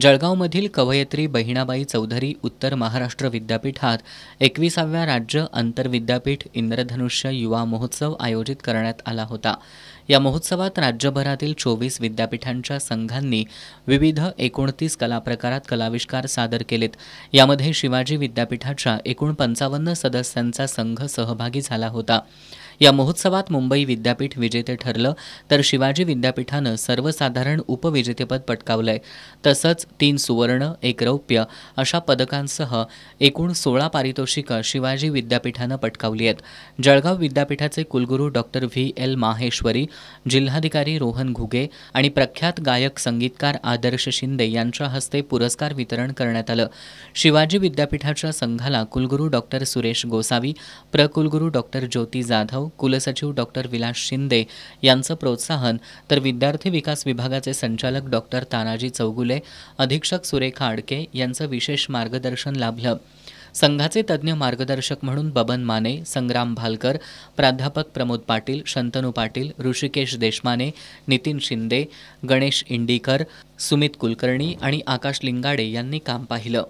जळगावमधील कवयित्री बहिणाबाई चौधरी उत्तर महाराष्ट्र विद्यापीठात 21व्या राज्य आंतरविद्यापीठ इंद्रधनुष्य युवा महोत्सव आयोजित करण्यात आला होता। या महोत्सवात राज्यभरातील 24 विद्यापीठांच्या संघांनी विविध 29 कलाप्रकारात कलाविष्कार सादर केलेत। यामध्ये शिवाजी विद्यापीठाच्या एकूण 55 सदस्यांचा संघ सहभागी झाला होता। या महोत्सवात मुंबई विद्यापीठ विजेते ठरलं, तर शिवाजी विद्यापीठानं सर्वसाधारण उपविजेतेपद पटकावलंय। तसंच 3 सुवर्ण 1 रौप्य अशा पदकांसह एकूण 16 पारितोषिकं शिवाजी विद्यापीठानं पटकावली आहेत। जळगाव विद्यापीठाचे कुलगुरू डॉक्टर VL माहेश्वरी, जिल्हाधिकारी रोहन घुगे आणि प्रख्यात गायक संगीतकार आदर्श शिंदे यांच्या हस्ते पुरस्कार वितरण करण्यात आलं। शिवाजी विद्यापीठाच्या संघाला कुलगुरू डॉक्टर सुरेश गोसावी, प्रकुलगुरू डॉक्टर ज्योती जाधव, कुलसचिव डॉक्टर विलास शिंदे यांचं प्रोत्साहन, तर विद्यार्थी विकास विभागाचे संचालक डॉक्टर तानाजी चौगुले, अधीक्षक सुरेखा आडके यांचं विशेष मार्गदर्शन लाभलं। संघाचे तज्ज्ञ मार्गदर्शक म्हणून बबन माने, संग्राम भालकर, प्राध्यापक प्रमोद पाटील, शंतनू पाटील, ऋषिकेश देशमाने, नितीन शिंदे, गणेश इंडीकर, सुमित कुलकर्णी आणि आकाश लिंगाडे यांनी काम पाहिलं।